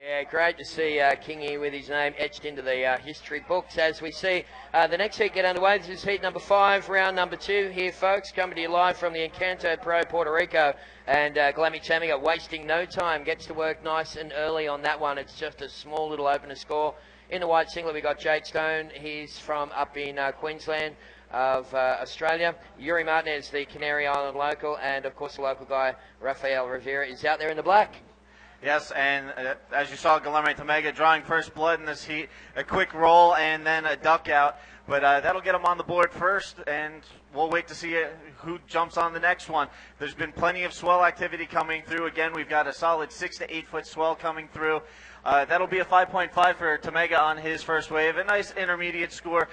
Yeah, great to see Kingy with his name etched into the history books as we see the next heat get underway. This is heat number 5, round number 2 here, folks. Coming to you live from the Encanto Pro, Puerto Rico. And Glammy Tamiga wasting no time, gets to work nice and early on that one. It's just a small little opener score. In the white singlet, we've got Jake Stone. He's from up in Queensland of Australia. Yuri Martinez, the Canary Island local. And, of course, the local guy, Rafael Rivera, is out there in the black. Yes, and as you saw, Guillermo Tamega drawing first blood in this heat. A quick roll and then a duck out. But that'll get him on the board first, and we'll wait to see who jumps on the next one. There's been plenty of swell activity coming through. Again, we've got a solid 6 to 8 foot swell coming through. That'll be a 5.5 for Tamega on his first wave. A nice intermediate score.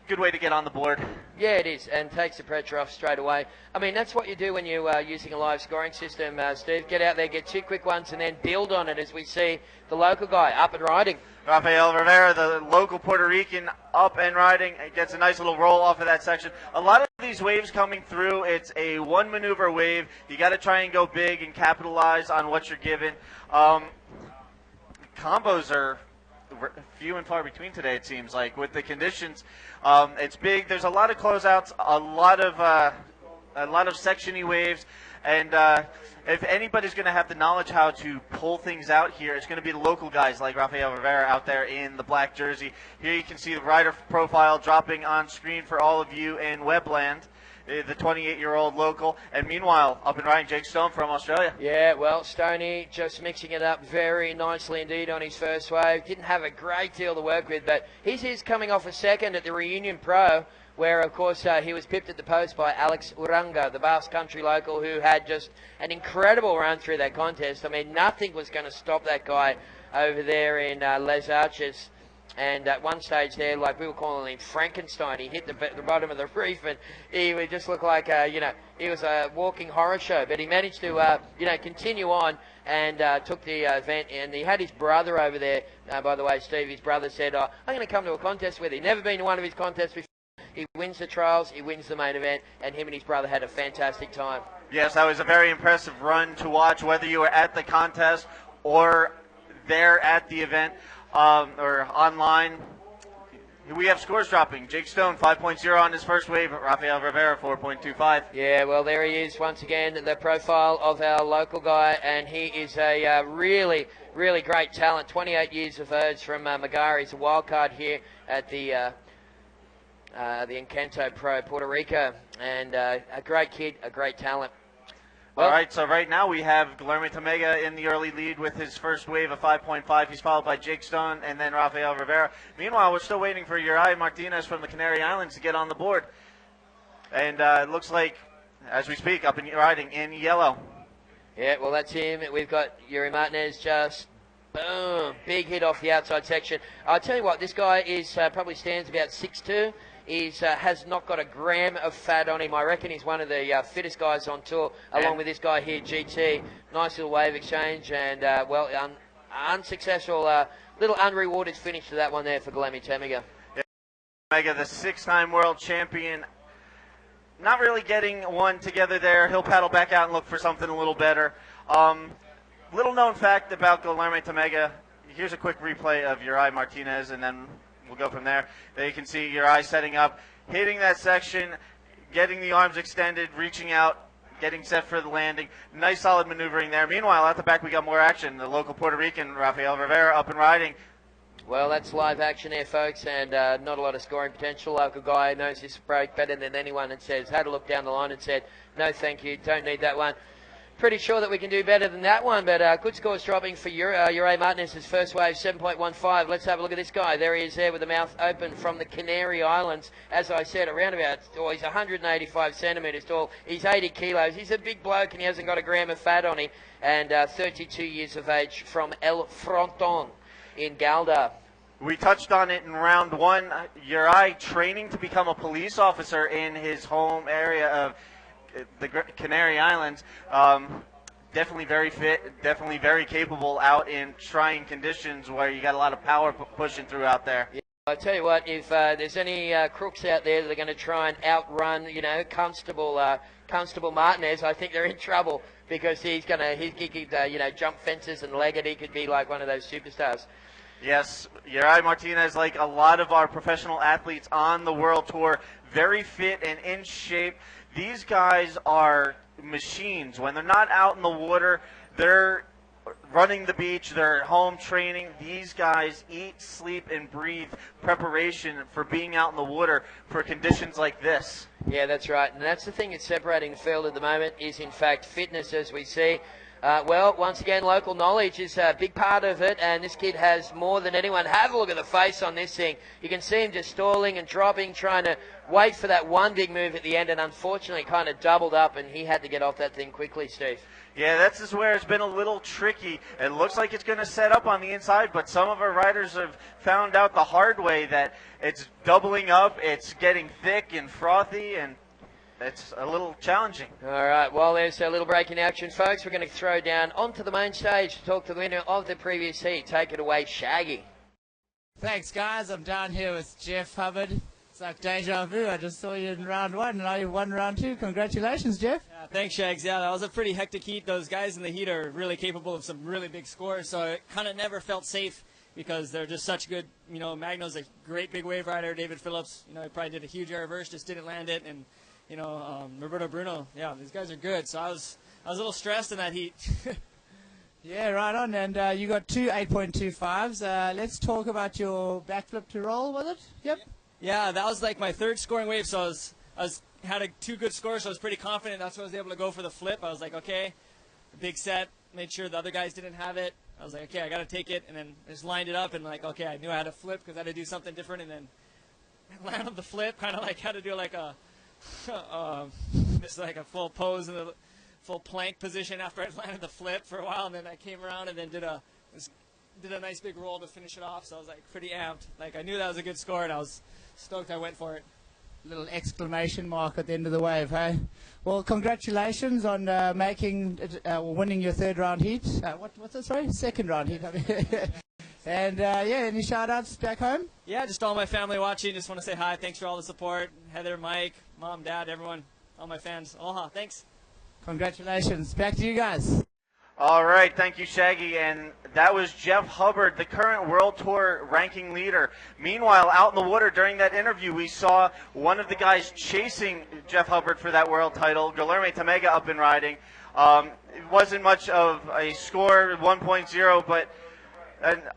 Good way to get on the board. Yeah, it is, and takes the pressure off straight away. I mean, that's what you do when you are using a live scoring system, Steve. Get out there, get 2 quick ones, and then build on it as we see the local guy up and riding. Rafael Rivera, the local Puerto Rican, up and riding. It gets a nice little roll off of that section. A lot of these waves coming through, it's a one maneuver wave. You got to try and go big and capitalize on what you're given. Combos are few and far between today, it seems like, with the conditions. It's big. There's a lot of closeouts, a lot of section-y waves, and if anybody's going to have the knowledge how to pull things out here, it's going to be the local guys like Rafael Rivera out there in the black jersey. Here you can see the rider profile dropping on screen for all of you in Webland. The 28-year-old local, and meanwhile, up and riding Jake Stone from Australia. Yeah, well, Stoney just mixing it up very nicely indeed on his first wave. Didn't have a great deal to work with, but he's coming off a second at the Reunion Pro, where, of course, he was pipped at the post by Alex Uranga, the Basque Country local, who had just an incredible run through that contest. I mean, nothing was going to stop that guy over there in Les Arches. And at one stage there, like we were calling him Frankenstein, he hit the bottom of the reef, and he would just look like, he was a walking horror show. But he managed to, continue on and took the event. And he had his brother over there. By the way, Steve, his brother said, I'm going to come to a contest with him. Never been to one of his contests before. He wins the trials, he wins the main event, and him and his brother had a fantastic time. Yes, that was a very impressive run to watch, whether you were at the contest or there at the event. Or online. We have scores dropping. Jake Stone, 5.0 on his first wave. Rafael Rivera, 4.25. Yeah, well, there he is once again, the profile of our local guy, and he is a really, really great talent. 28 years of age from Magari. He's a wild card here at the Encanto Pro, Puerto Rico, and a great kid, a great talent. Well, all right, so right now we have Guillermo Tamega in the early lead with his first wave of 5.5. He's followed by Jake Stone and then Rafael Rivera. Meanwhile, we're still waiting for Uri Martinez from the Canary Islands to get on the board. And it looks like, as we speak, up and riding in yellow. Yeah, well, that's him. We've got Yuri Martinez just, boom, big hit off the outside section. I'll tell you what, this guy is probably stands about 6'2". He has not got a gram of fat on him. I reckon he's one of the fittest guys on tour, along with this guy here, GT. Nice little wave exchange, and, unsuccessful, little unrewarded finish to that one there for Guillermo Tamega. Yeah, Tamega, the 6-time world champion, not really getting one together there. He'll paddle back out and look for something a little better. Little known fact about Guillermo Tamega. Here's a quick replay of Uri Martinez, and then we'll go from there. There you can see your eye setting up, hitting that section, getting the arms extended, reaching out, getting set for the landing. Nice solid maneuvering there. Meanwhile, at the back we got more action. The local Puerto Rican, Rafael Rivera, up and riding. Well, that's live action there, folks, and not a lot of scoring potential. Local guy knows this break better than anyone and says, had a look down the line and said, no thank you, don't need that one. Pretty sure that we can do better than that one, but good scores dropping for Uri Martinez's first wave, 7.15. Let's have a look at this guy. There he is there with the mouth open from the Canary Islands. As I said, around about, he's 185 centimetres tall. He's 80 kilos. He's a big bloke and he hasn't got a gram of fat on him. And 32 years of age from El Fronton in Galda. We touched on it in round 1. Uri training to become a police officer in his home area of the Canary Islands. Definitely very fit, definitely very capable out in trying conditions where you got a lot of power pushing through out there. I tell you what, if there's any crooks out there that are going to try and outrun, Constable Martinez, I think they're in trouble because he could, jump fences and leg it. He could be like one of those superstars. Yes, you're right, Martinez. Like a lot of our professional athletes on the World Tour, very fit and in shape. These guys are machines. When they're not out in the water, they're running the beach, they're at home training. These guys eat, sleep, and breathe preparation for being out in the water for conditions like this. Yeah, that's right. And that's the thing that's separating the field at the moment is, in fact, fitness, as we see. Well, once again, local knowledge is a big part of it, and this kid has more than anyone. Have a look at the face on this thing. You can see him just stalling and dropping, trying to wait for that one big move at the end, and unfortunately kind of doubled up, and he had to get off that thing quickly, Steve. Yeah, that's just where it's been a little tricky. It looks like it's going to set up on the inside, but some of our riders have found out the hard way that it's doubling up, it's getting thick and frothy, and it's a little challenging. All right, well, there's a little break in action, folks. We're going to throw down onto the main stage to talk to the winner of the previous heat. Take it away, Shaggy. Thanks, guys. I'm down here with Jeff Hubbard. It's like deja vu. I just saw you in round one, and now you've won round two. Congratulations, Jeff. Yeah, thanks, Shags. Yeah, that was a pretty hectic heat. Those guys in the heat are really capable of some really big scores, so it kind of never felt safe because they're just such good. Magno's a great big wave rider. David Phillips, he probably did a huge air reverse, just didn't land it, and Roberto, Bruno. Yeah, these guys are good. So I was a little stressed in that heat. Yeah, right on. And you got two 8.25s. Let's talk about your backflip to roll, was it? Yep. Yeah, that was like my third scoring wave, so I had two good scores, so I was pretty confident. That's why I was able to go for the flip. I was like, okay, big set, made sure the other guys didn't have it. I was like, okay, I got to take it, and then I just lined it up, and like, okay, I knew I had to flip because I had to do something different, and then land on the flip, kind of like had to do like a just like a full pose in the full plank position after I landed the flip for a while, and then I came around and then did a nice big roll to finish it off. So I was like pretty amped. Like I knew that was a good score, and I was stoked I went for it. Little exclamation mark at the end of the wave, hey? Well, congratulations on winning your third round heat. What's that, sorry? Second round heat. And, any shout-outs back home? Yeah, just all my family watching. Just want to say hi. Thanks for all the support. Heather, Mike, Mom, Dad, everyone, all my fans. Aloha. Thanks. Congratulations. Back to you guys. All right, thank you, Shaggy. And that was Jeff Hubbard, the current World Tour ranking leader. Meanwhile, out in the water during that interview, we saw one of the guys chasing Jeff Hubbard for that world title, Guilherme Tamega, up and riding. It wasn't much of a score, 1.0, but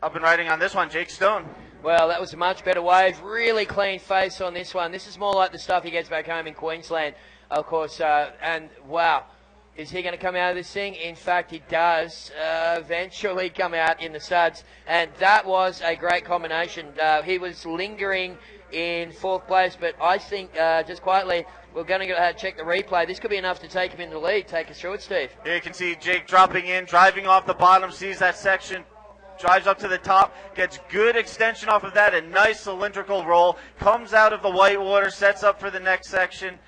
up and riding on this one, Jake Stone. Well, that was a much better wave. Really clean face on this one. This is more like the stuff he gets back home in Queensland, of course. And, wow. Is he going to come out of this thing? In fact, he does eventually come out in the studs. And that was a great combination. He was lingering in fourth place, but I think, just quietly, we're going to check the replay. This could be enough to take him in the lead. Take us through it, Steve. Here you can see Jake dropping in, driving off the bottom, sees that section, drives up to the top, gets good extension off of that, a nice cylindrical roll, comes out of the white water, sets up for the next section.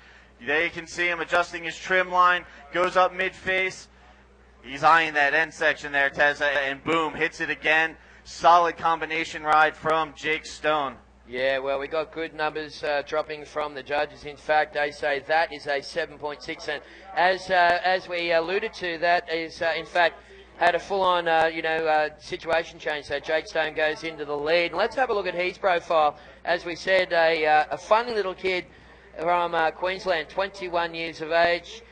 There you can see him adjusting his trim line, goes up mid-face. He's eyeing that end section there, Tessa, and boom, hits it again. Solid combination ride from Jake Stone. Yeah, well, we got good numbers dropping from the judges. In fact, they say that is a 7.6. And as we alluded to, that is, in fact, had a full-on, situation change. So Jake Stone goes into the lead. And let's have a look at his profile. As we said, a funny little kid from Queensland, 21 years of age.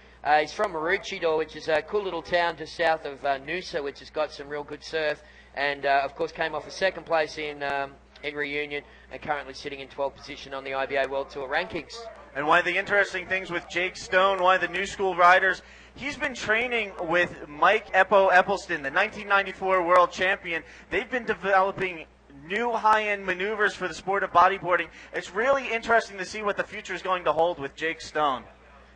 He's from Maroochydore, which is a cool little town just south of Noosa, which has got some real good surf. And, of course, came off a second place in Reunion and currently sitting in 12th position on the IBA World Tour rankings. And one of the interesting things with Jake Stone, one of the new school riders, he's been training with Mike Eppelston, the 1994 world champion. They've been developing new high-end maneuvers for the sport of bodyboarding. It's really interesting to see what the future is going to hold with Jake Stone.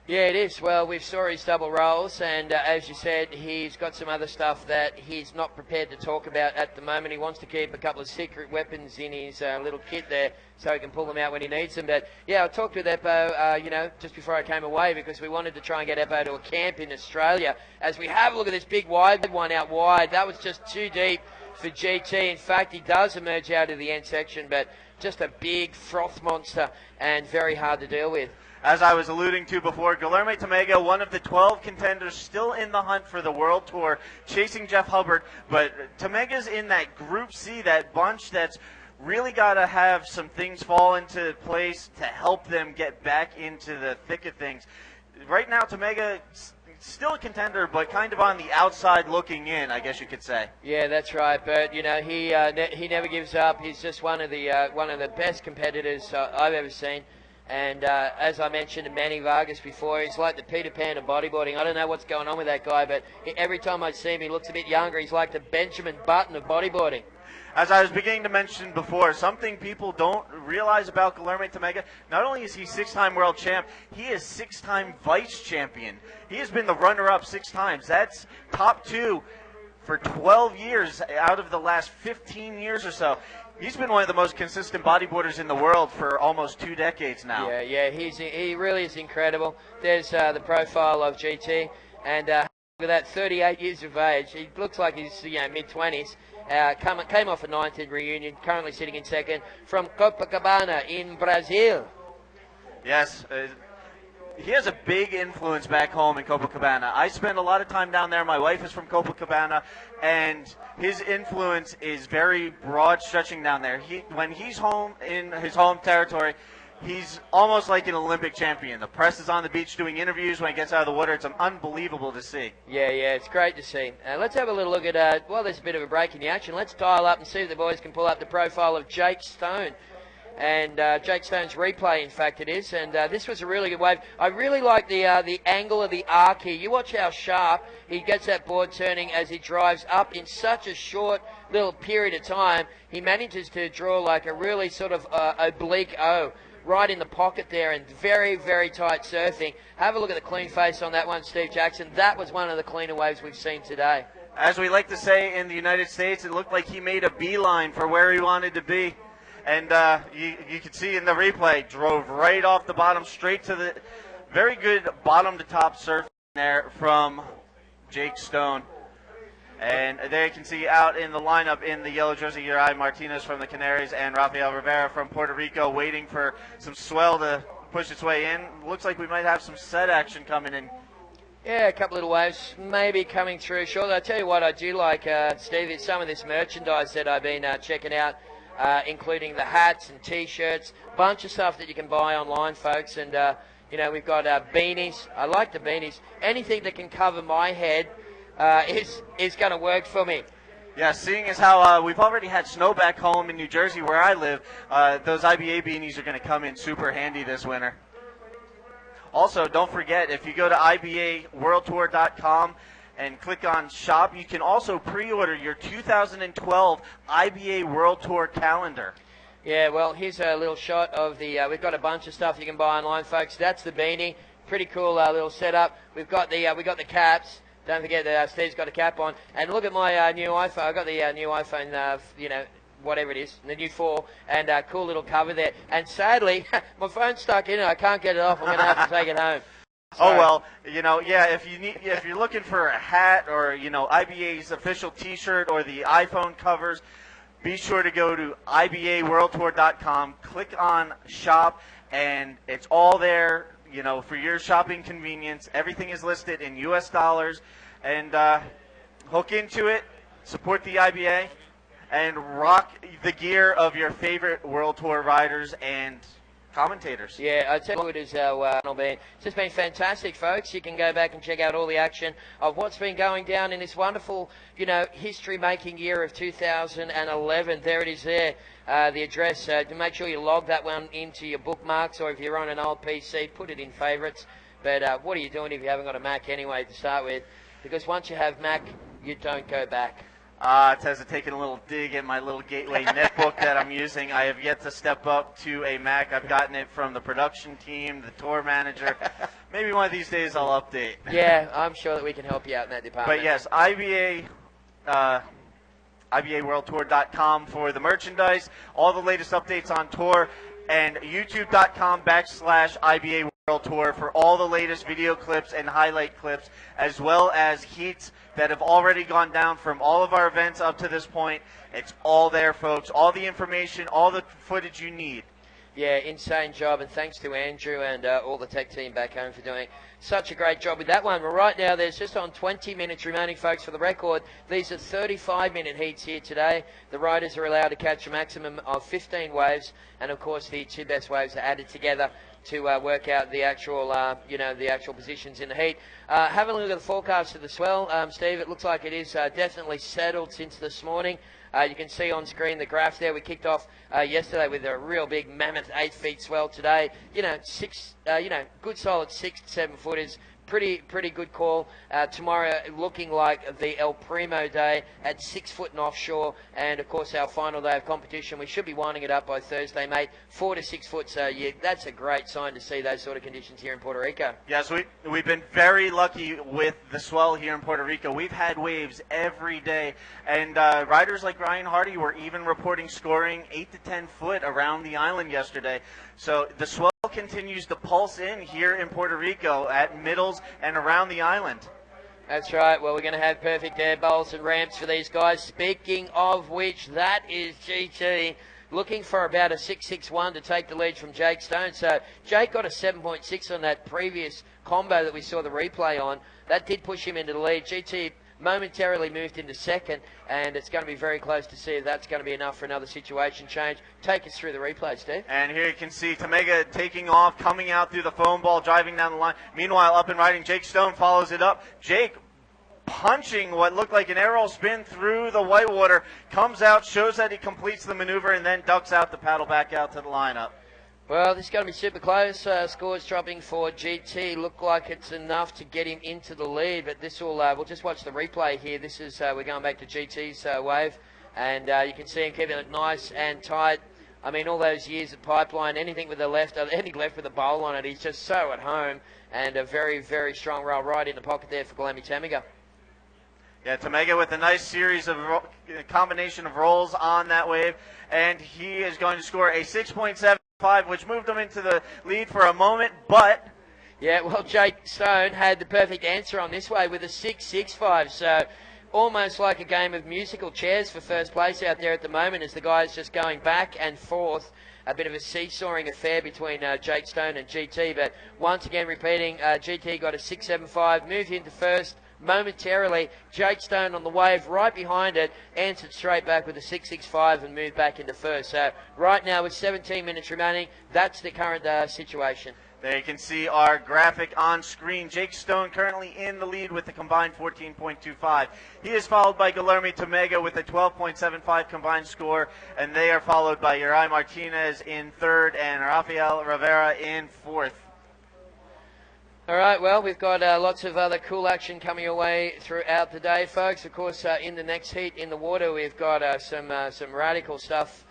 Yeah, it is. Well, we saw his double rolls, and as you said, he's got some other stuff that he's not prepared to talk about at the moment. He wants to keep a couple of secret weapons in his little kit there so he can pull them out when he needs them. But, yeah, I talked with Eppo, just before I came away because we wanted to try and get Eppo to a camp in Australia. As we have a look at this big wide one out wide, that was just too deep for GT. In fact, he does emerge out of the end section, but just a big froth monster and very hard to deal with. As I was alluding to before, Guilherme Tamega, one of the 12 contenders still in the hunt for the World Tour, chasing Jeff Hubbard. But Tamega's in that Group C, that bunch that's really got to have some things fall into place to help them get back into the thick of things. Right now, Tamega still a contender, but kind of on the outside looking in, I guess you could say. Yeah, that's right. But you know, he never gives up. He's just one of the best competitors I've ever seen. And as I mentioned to Manny Vargas before, he's like the Peter Pan of bodyboarding. I don't know what's going on with that guy, but every time I see him, he looks a bit younger. He's like the Benjamin Button of bodyboarding. As I was beginning to mention before, something people don't realize about Guilherme Tamega, not only is he 6-time world champ, he is 6-time vice champion. He has been the runner-up 6 times. That's top 2 for 12 years out of the last 15 years or so. He's been one of the most consistent bodyboarders in the world for almost 2 decades now. Yeah, he really is incredible. There's the profile of GT, and look at that, 38 years of age. He looks like he's mid-20s. Came off a 9th in reunion, currently sitting in 2nd from Copacabana in Brazil. Yes, he has a big influence back home in Copacabana. I spend a lot of time down there. My wife is from Copacabana, and his influence is very broad stretching down there. When he's home in his home territory, he's almost like an Olympic champion. The press is on the beach doing interviews when he gets out of the water. It's unbelievable to see. Yeah, it's great to see. Let's have a little look at, well, there's a bit of a break in the action. Let's dial up and see if the boys can pull up the profile of Jake Stone. And Jake Stone's replay, in fact, it is. And this was a really good wave. I really like the angle of the arc here. You watch how sharp he gets that board turning as he drives up in such a short little period of time. He manages to draw like a really sort of oblique O right in the pocket there, and very, very tight surfing. Have a look at the clean face on that one, Steve Jackson. That was one of the cleaner waves we've seen today. As we like to say in the United States, it looked like he made a beeline for where he wanted to be. And you can see in the replay, drove right off the bottom, straight to the very good bottom-to-top surf there from Jake Stone. And there you can see out in the lineup in the yellow jersey, Uri Martinez from the Canaries and Rafael Rivera from Puerto Rico, waiting for some swell to push its way in. Looks like we might have some set action coming in. Yeah, a couple little waves maybe coming through. Sure, I'll tell you what I do like, Steve, is some of this merchandise that I've been checking out. Including the hats and T-shirts, bunch of stuff that you can buy online, folks. And, you know, we've got beanies. I like the beanies. Anything that can cover my head is going to work for me. Yeah, seeing as how we've already had snow back home in New Jersey where I live, those IBA beanies are going to come in super handy this winter. Also, don't forget, if you go to IBAWorldTour.com, and click on shop, you can also pre-order your 2012 IBA World Tour calendar. Yeah, well, here's a little shot of the, we've got a bunch of stuff you can buy online, folks. That's the beanie. Pretty cool little setup. We've got the caps. Don't forget that Steve's got a cap on. And look at my new iPhone. I've got the new iPhone, you know, whatever it is, the new 4, and cool little cover there. And sadly, my phone's stuck in it. I can't get it off. I'm going to have to take it home. Oh, well, you know, yeah, if you're looking for a hat or, you know, IBA's official T-shirt or the iPhone covers, be sure to go to IBAWorldTour.com, click on shop, and it's all there, you know, for your shopping convenience. Everything is listed in U.S. dollars, and hook into it, support the IBA, and rock the gear of your favorite World Tour riders and commentators. Yeah, I tell you what, it is our band. It's just been fantastic, folks. You can go back and check out all the action of what's been going down in this wonderful, you know, history-making year of 2011. There it is there, the address. To make sure you log that one into your bookmarks, or if you're on an old PC, put it in favourites. But what are you doing if you haven't got a Mac anyway to start with? Because once you have Mac, you don't go back. Tessa taking a little dig at my little Gateway netbook that I'm using. I have yet to step up to a Mac. I've gotten it from the production team, the tour manager. Maybe one of these days I'll update. Yeah, I'm sure that we can help you out in that department. But yes, IBAWorldTour.com for the merchandise, all the latest updates on tour. and youtube.com/IBA World Tour for all the latest video clips and highlight clips, as well as heats that have already gone down from all of our events up to this point. It's all there, folks. All the information, all the footage you need. Yeah, insane job, and thanks to Andrew and all the tech team back home for doing such a great job with that one. Well, right now, there's just on 20 minutes remaining, folks, for the record. These are 35-minute heats here today. The riders are allowed to catch a maximum of 15 waves, and of course, the two best waves are added together to work out the actual, the actual positions in the heat. Having a look at the forecast of the swell, Steve, it looks like it is definitely settled since this morning. You can see on screen the graphs there. We kicked off yesterday with a real big mammoth 8 feet swell. Today, good solid 6 to 7 footers. Pretty good call. Tomorrow looking like the El Primo day at 6 foot and offshore, and of course our final day of competition. We should be winding it up by Thursday, mate. 4 to 6 foot. So yeah, that's a great sign to see those sort of conditions here in Puerto Rico. Yes, we've been very lucky with the swell here in Puerto Rico. We've had waves every day, and riders like Ryan Hardy were even reporting scoring 8 to 10 foot around the island yesterday. So the swell continues to pulse in here in Puerto Rico at middles and around the island. That's right. Well, we're going to have perfect air bowls and ramps for these guys. Speaking of which, that is GT looking for about a 6.61 to take the lead from Jake Stone. So Jake got a 7.6 on that previous combo that we saw the replay on. That did push him into the lead. GT momentarily moved into second, and it's going to be very close to see if that's going to be enough for another situation change. Take us through the replay, Steve. And here you can see Tamega taking off, coming out through the foam ball, driving down the line. Meanwhile, up and riding, Jake Stone follows it up. Jake punching what looked like an aerial spin through the whitewater, comes out, shows that he completes the maneuver, and then ducks out to paddle back out to the lineup. Well, this is going to be super close. Scores dropping for GT. Look like it's enough to get him into the lead, but this will, we'll just watch the replay here. This is, we're going back to GT's wave, and you can see him keeping it nice and tight. I mean, all those years at Pipeline, anything with the left, anything left with a bowl on it, he's just so at home, and a very, very strong roll right in the pocket there for Guilherme Tamega. Yeah, Tamega with a nice series of combination of rolls on that wave, and he is going to score a 6.75, which moved him into the lead for a moment, but... Yeah, well, Jake Stone had the perfect answer on this wave with a 6.65, so almost like a game of musical chairs for first place out there at the moment as the guys just going back and forth. A bit of a seesawing affair between Jake Stone and GT, but once again repeating, GT got a 6.75, moved into first. Momentarily, Jake Stone on the wave right behind it, answered straight back with a 6.65 and moved back into first. So right now with 17 minutes remaining, that's the current situation. There you can see our graphic on screen. Jake Stone currently in the lead with a combined 14.25. He is followed by Guilherme Tamega with a 12.75 combined score, and they are followed by Uri Martinez in third and Rafael Rivera in fourth. All right, well, we've got lots of other cool action coming your way throughout the day, folks. Of course, in the next heat in the water, we've got some radical stuff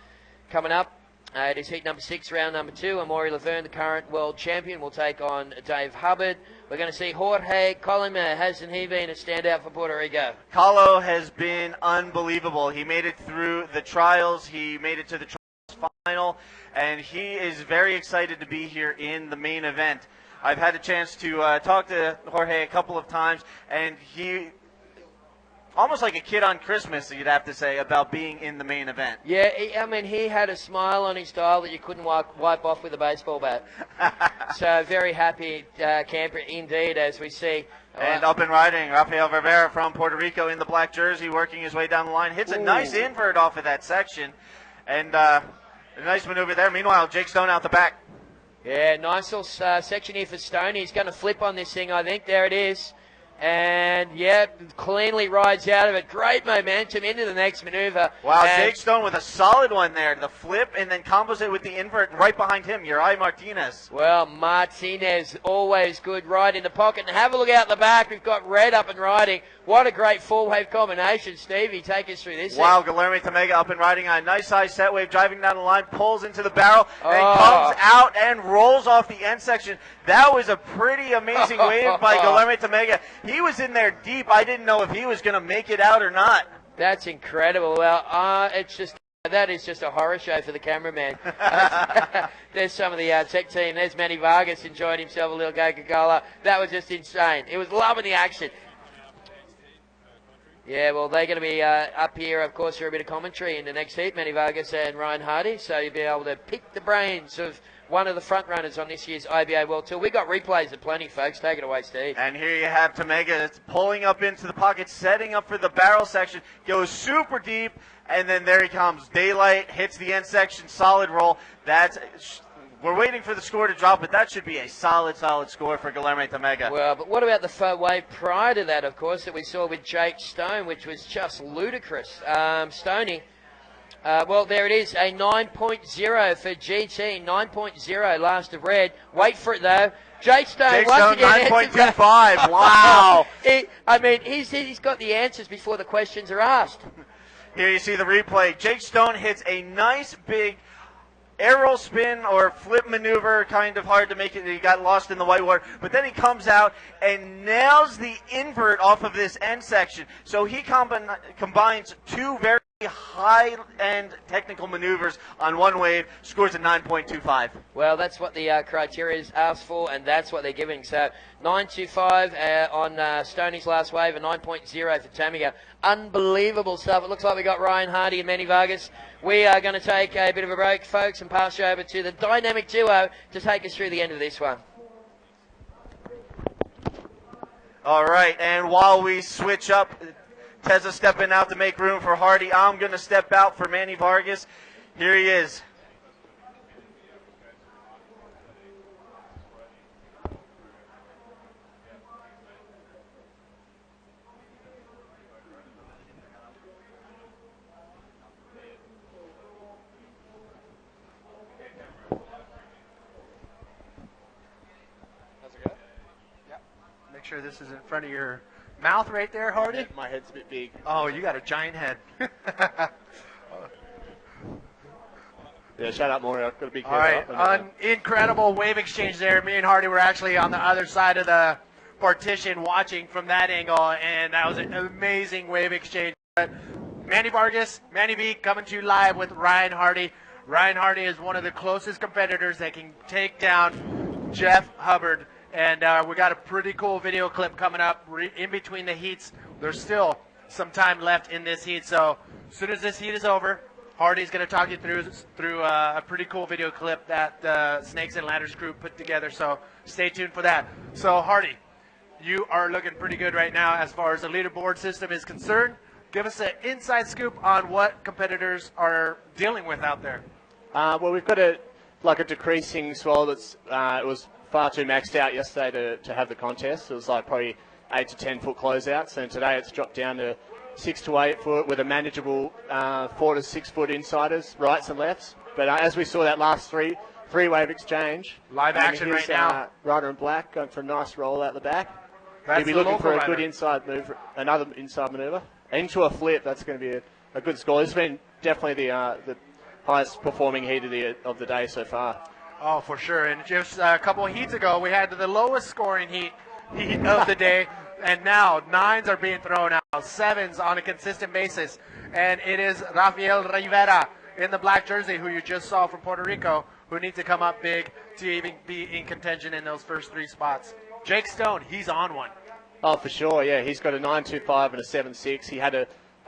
coming up. It is heat number 6, round number 2. Amaury Laverne, the current world champion, will take on Dave Hubbard. We're going to see Jorge Colima. Hasn't he been a standout for Puerto Rico? Colo has been unbelievable. He made it through the trials. He made it to the trials final, and he is very excited to be here in the main event. I've had a chance to talk to Jorge a couple of times, and he, almost like a kid on Christmas, you'd have to say, about being in the main event. Yeah, he had a smile on his dial that you couldn't wipe off with a baseball bat. So very happy camper indeed, as we see. And up and riding, Rafael Rivera from Puerto Rico in the black jersey, working his way down the line. Hits a nice invert off of that section, and a nice maneuver there. Meanwhile, Jake Stone out the back. Yeah, nice little section here for Stone. He's going to flip on this thing, I think. There it is. And, yeah, cleanly rides out of it. Great momentum into the next maneuver. Wow, Jake Stone with a solid one there. The flip and then combos it with the invert right behind him, Uri Martinez. Well, Martinez, always good right in the pocket. And have a look out the back. We've got Red up and riding. What a great four-wave combination. Stevie, take us through this. Wow, Guilherme Tamega up and riding on a nice high set wave, driving down the line, pulls into the barrel, and comes out and rolls off the end section. That was a pretty amazing wave by Guilherme Tamega. He was in there deep. I didn't know if he was going to make it out or not. That's incredible. Well, it's just That is just a horror show for the cameraman. There's some of the tech team. There's Manny Vargas enjoying himself a little Coca-Cola. That was just insane. He was loving the action. Yeah, well, they're going to be up here, of course, for a bit of commentary in the next heat, Manny Vargas and Ryan Hardy. So you'll be able to pick the brains of one of the front runners on this year's IBA World Tour. We got replays of plenty, folks. Take it away, Steve. And here you have Tamega. It's pulling up into the pocket, setting up for the barrel section. Goes super deep, and then there he comes. Daylight hits the end section. Solid roll. We're waiting for the score to drop, but that should be a solid score for Guilherme Tamega. Well, but what about the faux wave prior to that, of course, that we saw with Jake Stone, which was just ludicrous. Stoney. Well, there it is, a 9.0 for GT, 9.0 last of red. Wait for it, though. Jake Stone, once again, 9.25. Wow. He's got the answers before the questions are asked. Here you see the replay. Jake Stone hits a nice big arrow spin or flip maneuver, kind of hard to make it. He got lost in the whitewater, but then he comes out and nails the invert off of this end section. So he combines two very high-end technical maneuvers on one wave, scores a 9.25. Well, that's what the criteria is asked for, and that's what they're giving. So 9.25 on Stoney's last wave, a 9.0 for Tamega. Unbelievable stuff. It looks like we got Ryan Hardy and Manny Vargas. We are going to take a bit of a break, folks, and pass you over to the dynamic duo to take us through the end of this one. All right, and while we switch up, Teza stepping out to make room for Hardy. I'm going to step out for Manny Vargas. Here he is. How's it going? Yep. Make sure this is in front of your mouth right there, Hardy? Yeah, my head's a bit big. Oh, you got a giant head. Yeah, shut up, Maury. I've got a big head. All right, incredible wave exchange there. Me and Hardy were actually on the other side of the partition watching from that angle, and that was an amazing wave exchange. But Manny Vargas, Manny V, coming to you live with Ryan Hardy. Ryan Hardy is one of the closest competitors that can take down Jeff Hubbard. And we got a pretty cool video clip coming up in between the heats. There's still some time left in this heat. So as soon as this heat is over, Hardy's going to talk you through a pretty cool video clip that the Snakes and Ladders crew put together. So stay tuned for that. So Hardy, you are looking pretty good right now as far as the leaderboard system is concerned. Give us an inside scoop on what competitors are dealing with out there. Well, we've got a decreasing swell that's it was far too maxed out yesterday to have the contest. It was like probably 8 to 10 foot closeouts, and today it's dropped down to 6 to 8 foot with a manageable 4 to 6 foot insiders, rights and lefts. But as we saw that last three wave exchange, live action right now. Rider in black going for a nice roll out the back. That's He'll be looking for a good inside move, another inside maneuver into a flip. That's going to be a good score. This has been definitely the highest performing heat of the day so far. Oh, for sure. And just a couple of heats ago, we had the lowest scoring heat of the day. And now 9s are being thrown out, 7s on a consistent basis. And it is Rafael Rivera in the black jersey, who you just saw from Puerto Rico, who needs to come up big to even be in contention in those first 3 spots. Jake Stone, he's on one. Oh, for sure, yeah. He's got a 9.25 and a 7.6. He had a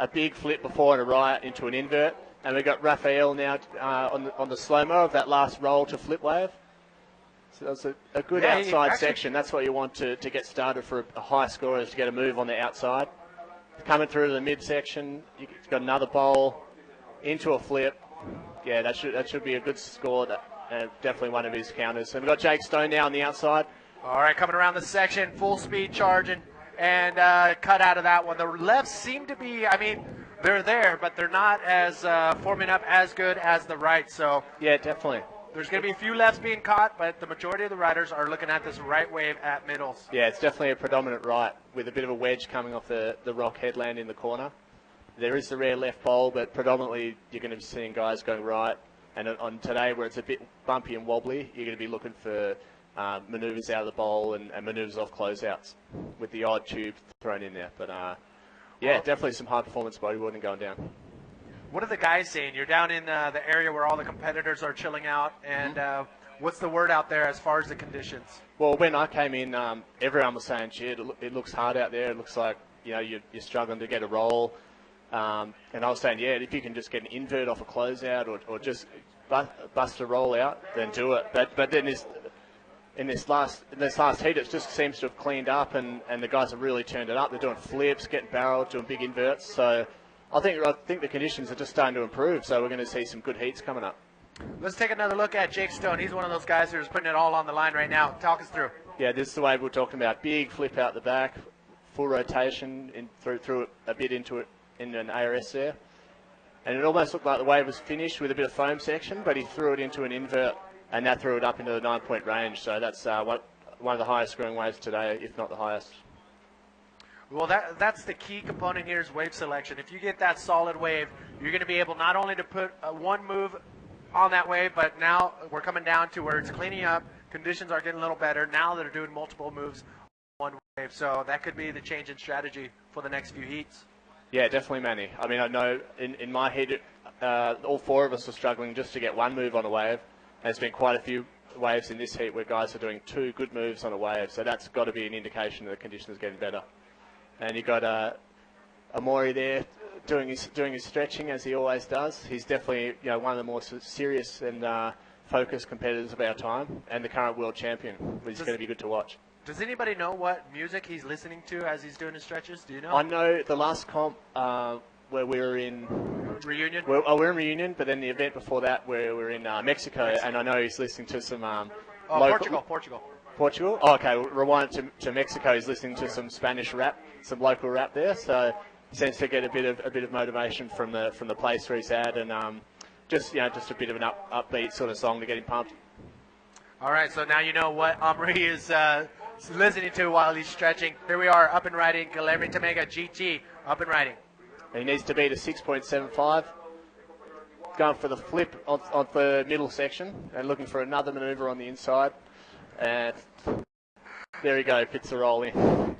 big flip before and a right into an invert. And we've got Rafael now on the slow-mo of that last roll to flip wave. So that's a good outside section. That's what you want to get started for a high score, is to get a move on the outside. Coming through to the midsection, you've got another bowl into a flip. Yeah, that should be a good score. Definitely one of his counters. And we've got Jake Stone now on the outside. All right, coming around the section, full speed charging, and cut out of that one. The lefts seem to be, they're there, but they're not as forming up as good as the right. So yeah, definitely. There's going to be a few lefts being caught, but the majority of the riders are looking at this right wave at middles. Yeah, it's definitely a predominant right with a bit of a wedge coming off the rock headland in the corner. There is the rare left bowl, but predominantly you're going to be seeing guys going right. And on today, where it's a bit bumpy and wobbly, you're going to be looking for manoeuvres out of the bowl and manoeuvres off closeouts with the odd tube thrown in there. But yeah, definitely some high performance bodyboarding going down. What are the guys saying? You're down in the area where all the competitors are chilling out, and what's the word out there as far as the conditions? Well, when I came in, everyone was saying, gee, it looks hard out there. It looks like, you're struggling to get a roll. And I was saying, yeah, if you can just get an invert off a closeout or just bust a roll out, then do it. But then in this last heat, it just seems to have cleaned up, and the guys have really turned it up. They're doing flips, getting barreled, doing big inverts. So I think the conditions are just starting to improve. So we're going to see some good heats coming up. Let's take another look at Jake Stone. He's one of those guys who's putting it all on the line right now. Talk us through. Yeah, this is the wave we're talking about. Big flip out the back, full rotation through a bit into it in an ARS there. And it almost looked like the wave was finished with a bit of foam section, but he threw it into an invert, and that threw it up into the 9-point range. So that's one of the highest scoring waves today, if not the highest. Well, that's the key component here is wave selection. If you get that solid wave, you're going to be able not only to put one move on that wave, but now we're coming down to where it's cleaning up. Conditions are getting a little better. Now they're doing multiple moves on one wave. So that could be the change in strategy for the next few heats. Yeah, definitely, Manny. I mean, I know in my heat, all four of us are struggling just to get one move on a wave. There's been quite a few waves in this heat where guys are doing two good moves on a wave. So that's got to be an indication that the conditions are getting better. And you got Amori there doing his stretching as he always does. He's definitely one of the more serious and focused competitors of our time, and the current world champion, which is going to be good to watch. Does anybody know what music he's listening to as he's doing his stretches? Do you know? I know the last comp where we were in Reunion. We're in Reunion, but then the event before that where we're in Mexico, and I know he's listening to some Portugal. Oh, okay. Rewind to Mexico. He's listening to some Spanish rap, some local rap there. So seems to get a bit of motivation from the place where he's at, and just a bit of an upbeat sort of song to get him pumped. All right. So now you know what Omri is listening to while he's stretching. Here we are, up and riding. Guilherme Tamega GT, up and riding. And he needs to beat a 6.75. Going for the flip on the middle section and looking for another maneuver on the inside. And there we go, fits the roll in.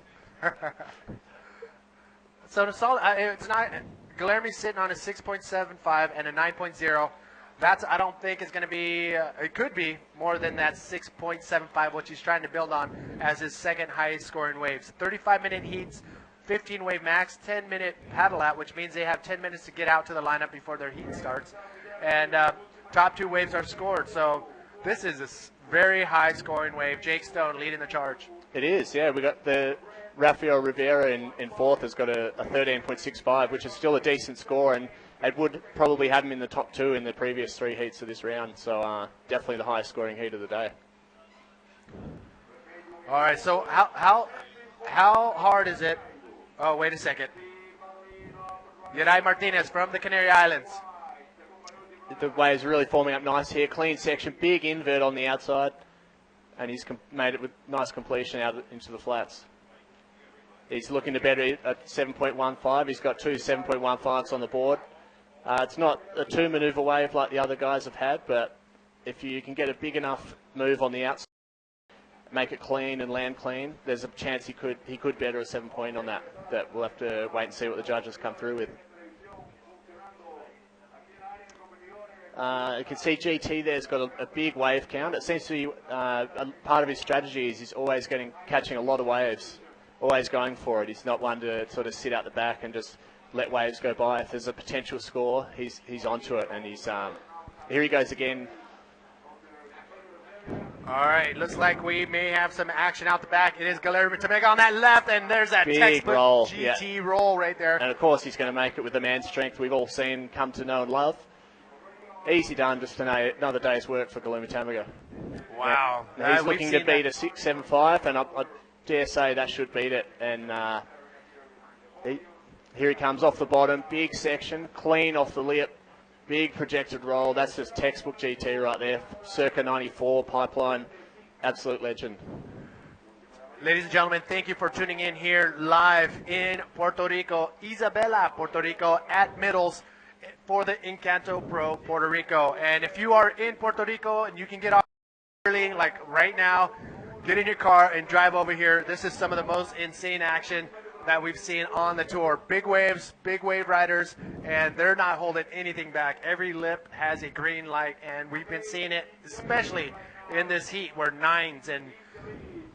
So the solid, it's not. Guilherme's sitting on a 6.75 and a 9.0. That's, I don't think, is going to be. It could be more than that 6.75, which he's trying to build on as his second highest scoring waves. 35-minute heats, 15 wave max, 10-minute paddle out, which means they have 10 minutes to get out to the lineup before their heat starts. And top two waves are scored. So this is a very high scoring wave. Jake Stone leading the charge. It is, yeah. We got the Rafael Rivera in fourth has got a 13.65, which is still a decent score, and it would probably have him in the top two in the previous three heats of this round. So definitely the highest scoring heat of the day. All right. So how hard is it? Oh, wait a second. Yeray Martinez from the Canary Islands. The wave's really forming up nice here. Clean section, big invert on the outside, and he's made it with nice completion out into the flats. He's looking to better at 7.15. He's got two 7.15s on the board. It's not a two maneuver wave like the other guys have had, but if you can get a big enough move on the outside, make it clean and land clean, there's a chance he could better a 7-point on that. That we'll have to wait and see what the judges come through with. You can see GT there's got a big wave count. It seems to be a part of his strategy is he's always catching a lot of waves, always going for it. He's not one to sort of sit out the back and just let waves go by. If there's a potential score, he's onto it, and he's here he goes again. All right, looks like we may have some action out the back. It is Guilherme Tamega on that left, and there's that big textbook roll. GT roll right there. And of course he's going to make it with the man strength we've all seen come to know and love. Easy done, just another day's work for Guilherme Tamega. Wow. He's looking to beat a 6.75, and I dare say that should beat it. And here he comes off the bottom, big section, clean off the lip, big projected roll. That's just textbook GT right there, circa 94 pipeline, absolute legend. Ladies and gentlemen, thank you for tuning in here live in Puerto Rico, Isabela, Puerto Rico, at Middles for the Encanto Pro Puerto Rico. And if you are in Puerto Rico and you can get off early, like right now, get in your car and drive over here. This is some of the most insane action that we've seen on the tour. Big waves, big wave riders, and they're not holding anything back. Every lip has a green light, and we've been seeing it, especially in this heat where 9s and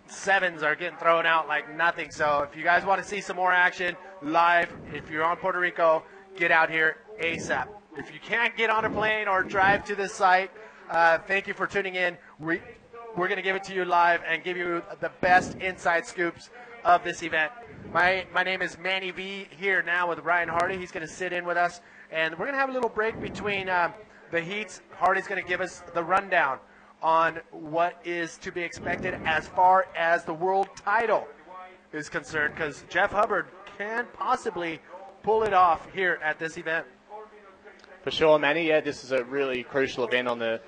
7s are getting thrown out like nothing. So if you guys want to see some more action live, if you're on Puerto Rico, get out here ASAP. If you can't get on a plane or drive to this site, thank you for tuning in. We're going to give it to you live and give you the best inside scoops of this event. My name is Manny V here now with Ryan Hardy. He's going to sit in with us, and we're going to have a little break between the heats. Hardy's going to give us the rundown on what is to be expected as far as the world title is concerned, because Jeff Hubbard can possibly pull it off here at this event. For sure, Manny. Yeah, this is a really crucial event on the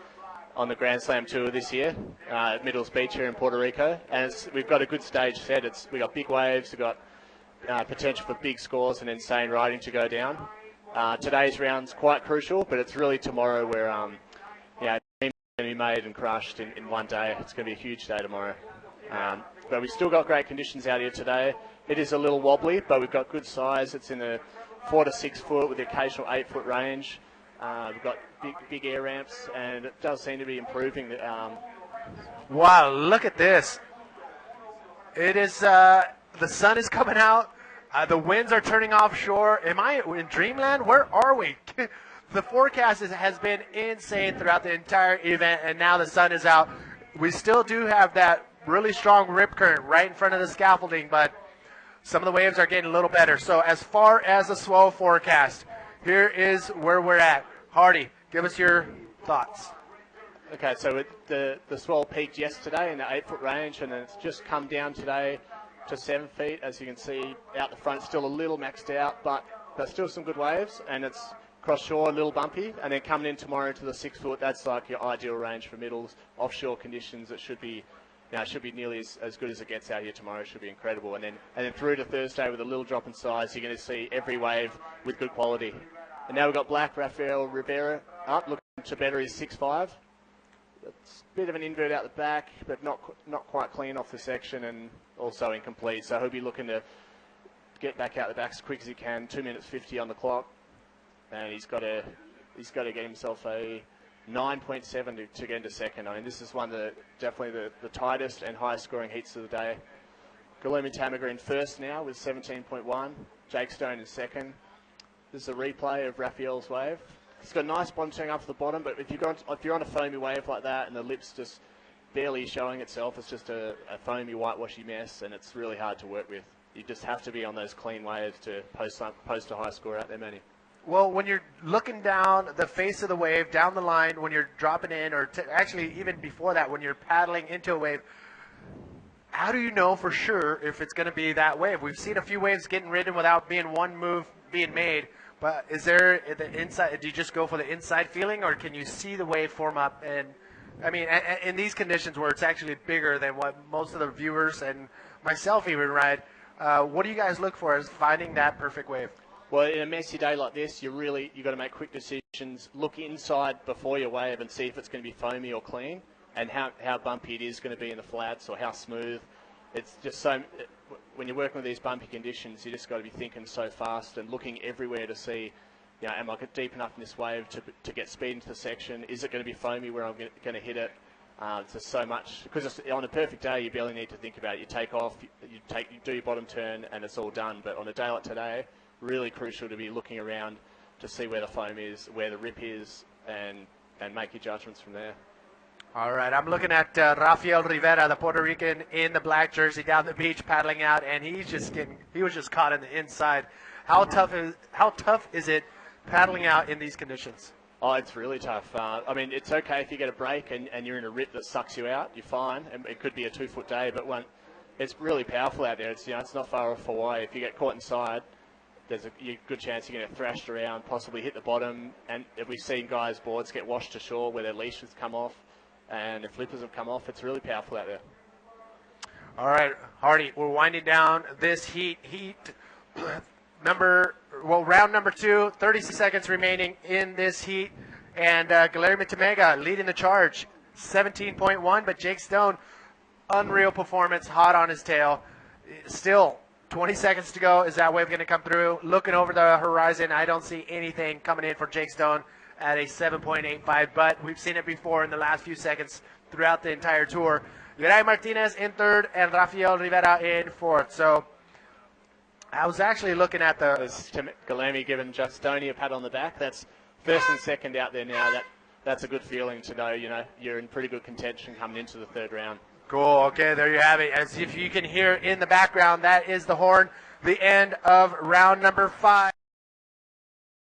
Grand Slam Tour this year at Middles Beach here in Puerto Rico, and we've got a good stage set. We've got big waves, we've got potential for big scores and insane riding to go down. Today's round's quite crucial, but it's really tomorrow where teams are going to be made and crushed in one day. It's going to be a huge day tomorrow. But we've still got great conditions out here today. It is a little wobbly, but we've got good size. It's in the 4 to 6 foot with the occasional 8 foot range. We've got big air ramps, and it does seem to be improving. Wow, look at this. It is, the sun is coming out. The winds are turning offshore. Am I in dreamland? Where are we? The forecast has been insane throughout the entire event, and now the sun is out. We still do have that really strong rip current right in front of the scaffolding, but some of the waves are getting a little better. So as far as the swell forecast, here is where we're at. Hardy, give us your thoughts. Okay, so the swell peaked yesterday in the 8 foot range, and it's just come down today to 7 feet. As you can see out the front, still a little maxed out, but there's still some good waves, and it's cross shore a little bumpy, and then coming in tomorrow to the 6 foot, that's like your ideal range for middles. Offshore conditions, it should be nearly as good as it gets out here tomorrow. It should be incredible. And then through to Thursday with a little drop in size, you're going to see every wave with good quality. And now we've got black Rafael Rivera up, looking to better his 6.5. It's a bit of an invert out the back, but not quite clean off the section, and also incomplete. So he'll be looking to get back out the back as quick as he can. 2 minutes 50 on the clock, and he's got to get himself a 9.7 to get into second. I mean, this is one of definitely the tightest and highest scoring heats of the day. Guillermo Tamaga in first now with 17.1. Jake Stone in second. This is a replay of Raphael's wave. It's got a nice bottom turning up to the bottom, but if you're on a foamy wave like that and the lip's just barely showing itself, it's just a foamy whitewashy mess, and it's really hard to work with. You just have to be on those clean waves to post a high score out there, Manny. Well, when you're looking down the face of the wave, down the line, when you're dropping in, or actually even before that, when you're paddling into a wave, how do you know for sure if it's going to be that wave? We've seen a few waves getting ridden without being one move being made, but is there the inside? Do you just go for the inside feeling, or can you see the wave form up? And I mean, in these conditions where it's actually bigger than what most of the viewers and myself even ride, what do you guys look for as finding that perfect wave? Well, in a messy day like this, you've got to make quick decisions. Look inside before your wave and see if it's going to be foamy or clean, and how bumpy it is going to be in the flats, or how smooth. It's just so, when you're working with these bumpy conditions, you just got to be thinking so fast and looking everywhere to see, am I deep enough in this wave to get speed into the section? Is it going to be foamy where I'm going to hit it? It's just so much, because on a perfect day, you barely need to think about it. You take off, you do your bottom turn, and it's all done. But on a day like today, really crucial to be looking around to see where the foam is, where the rip is, and make your judgments from there. All right, I'm looking at Rafael Rivera, the Puerto Rican, in the black jersey down the beach paddling out, and he was just caught in the inside. How tough is it paddling out in these conditions? Oh, it's really tough. I mean, it's okay if you get a break and you're in a rip that sucks you out. You're fine, and it could be a 2 foot day, but it's really powerful out there. It's not far off away. If you get caught inside, there's a good chance you're going to thrash around, possibly hit the bottom. And we've seen guys' boards get washed to shore where their leashes come off, and the flippers have come off. It's really powerful out there. All right, Hardy, we're winding down this heat. Round number 2, 36 seconds remaining in this heat, and Guillermo Tamaga leading the charge, 17.1, but Jake Stone, unreal performance, hot on his tail. Still 20 seconds to go. Is that wave going to come through? Looking over the horizon, I don't see anything coming in for Jake Stone at a 7.85, but we've seen it before in the last few seconds throughout the entire tour. Leray Martinez in third and Rafael Rivera in fourth. So I was actually looking at the... Galemi giving Justoni a pat on the back. That's first and second out there now. That's a good feeling to know, you're in pretty good contention coming into the third round. Cool. Okay, there you have it. As if you can hear in the background, that is the horn. The end of round number 5.